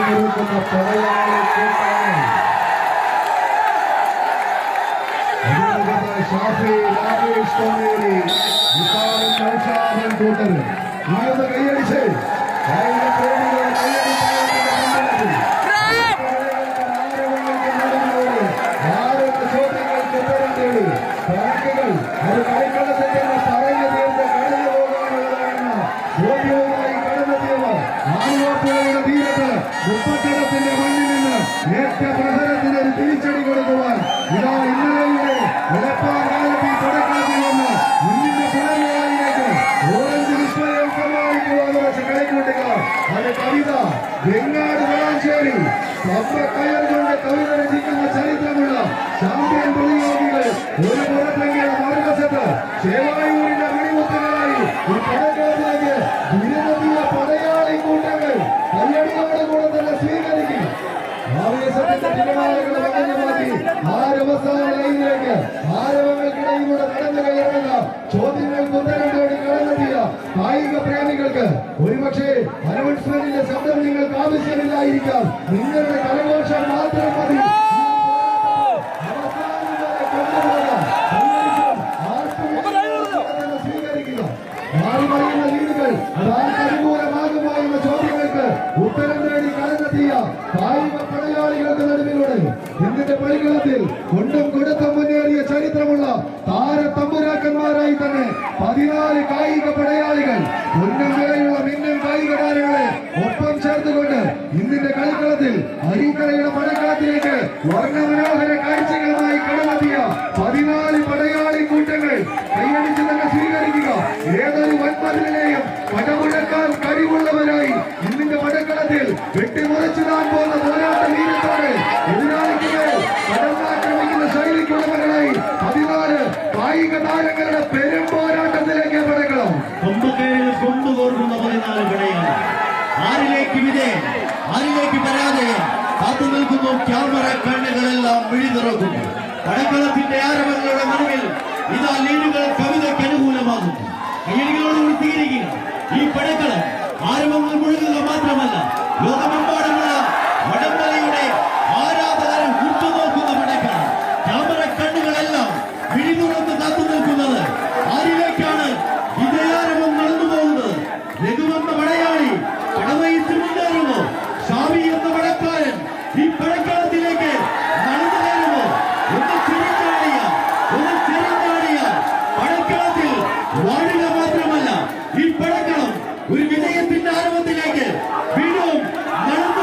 അണിനിരക്കുന്ന പടയാളി ഷാഫി രാകേഷ് തോന്നേരി കൂട്ടർ ഇനിയൊന്ന് കൈയടിച്ച് ചോദ്യങ്ങൾക്ക് ഉത്തരം തേടി കണക്കുകൾ അത് കളിക്കളത്തിൽ നിന്ന് പറഞ്ഞു തീർന്ന് കടന്നു പോകാനുള്ളതാണെന്ന ബോധ്യവുമായി കടന്നെത്തിയവർ ആലുവാപ്പുഴയുടെ തീരത്ത് മുപ്പത്തിടത്തിന്റെ മണ്ണിൽ നിന്ന് ഏറ്റ പ്രഹരത്തിന് ഒരു തിരിച്ചടി കൊടുക്കുവാൻ ഇതാ ഇന്നലെയുടെ വെളുപ്പാങ്കാലത്ത് ഈ പടക്കളത്തിൽ വന്ന് മുന്നിന്റെ പുറമേയിലേക്ക് ഓറഞ്ച് വിസ്മയം സമ്മാനിക്കുവാൻ വെച്ച കളിക്കൂട്ടുകാർ അത് കവിത വെങ്ങാട് വളാഞ്ചേരി കയർ കൊണ്ട് കവിത രചിക്കുന്ന ചരിത്രമുള്ള ചാമ്പ്യൻ പ്രതിയോഗികൾ ഒരു പുറത്തെങ്കിൽ മറുവശത്ത് ചേവായൂരിന്റെ മണിമുത്തുകളായി ഈ പടക്കളത്തിലേക്ക് ദുരിതത്തിയ പടയാളി കൂട്ടങ്ങൾ കയ്യടിയോടെ കൂടെ തന്നെ സ്വീകരിക്കും. ആവേശത്തിന്റെ തിരമാലകളെ വകഞ്ഞു മാറ്റി ആരവസാന ലൈനിലേക്ക് ആരവങ്ങൾക്കിടയിലൂടെ നടന്നു കയറുന്ന ചോദ്യങ്ങൾക്ക് ഉത്തരം തേടി കടന്നെത്തിയ കായിക പ്രേമികൾക്ക് ഒരുപക്ഷെ അനൗൺസ്മെന്റിന്റെ ശബ്ദം നിങ്ങൾക്ക് ആവശ്യമില്ലായിരിക്കാം. നിങ്ങളുടെ കരഘോഷം മാത്രം മതി. സ്വീകരിക്കുക. മാറിമറിയുന്ന രീതികൾ അനുകൂലമാകുമോ എന്ന ചോദ്യങ്ങൾക്ക് ഉത്തരം തേടി കടന്നെത്തിയ കായിക പടയാളികൾക്ക് നടുവിലൂടെ ഇന്ത്യന്റെ കളിക്കളത്തിൽ കൊണ്ടും കൊടുത്തും മുന്നേറിയ ചരിത്രമുള്ള താരത്തമ്പുരാക്കന്മാരായി തന്നെ 14 കായിക പടയാളികൾ പൊന്നും വിലയുള്ള മിന്നും കായിക താരങ്ങളെ ഒപ്പം ചേർത്തുകൊണ്ട് ഇന്ത്യന്റെ കളിക്കളത്തിൽ അരീക്കരയുടെ പടക്കളത്തിലേക്ക് വർണ്ണമനോഹര കാഴ്ചകളുമായി കടന്നെത്തിയ 14 പടയാളി കൂട്ടങ്ങൾ കൈയടിച്ച് തന്നെ സ്വീകരിക്കുക. ഏതൊരു വൻമതിലിനെയും പടമുഴക്കാൻ കഴിവുള്ളവരായി ഇന്ത്യന്റെ പടക്കളത്തിൽ വെട്ടിമുറിച്ചിടാൻ പോകുന്ന പോരാട്ട വീരത്തോടെ എതിരാളിക്ക് കടന്നാക്രമിക്കുന്ന ശൈലിക്കുള്ളവരായി 14 കായിക താരങ്ങളുടെ പെരും പോരാട്ടത്തിലേക്ക് പടക്കണം. കൊമ്പുകേറിൽ കൊണ്ടുപോകുന്ന 14 പടയാണ്. ആരിലേക്ക് വിജയം, ആരിലേക്ക് പരാജയം കാത്തു നിൽക്കുന്നു. ക്യാമറ കണ്ണുകളെല്ലാം വിഴി തുറക്കുന്നു. പടക്കളത്തിന്റെ ആരവങ്ങളുടെ നടുവിൽ ഇതാ ലീഡുകൾ കവിതയ്ക്ക് അനുകൂലമാകുന്നു. കയ്യടികളോട് വൃത്തിയിരിക്കുക. ഈ പടക്കള ആരവങ്ങൾ മുഴുകുക മാത്രമല്ല, ലോകം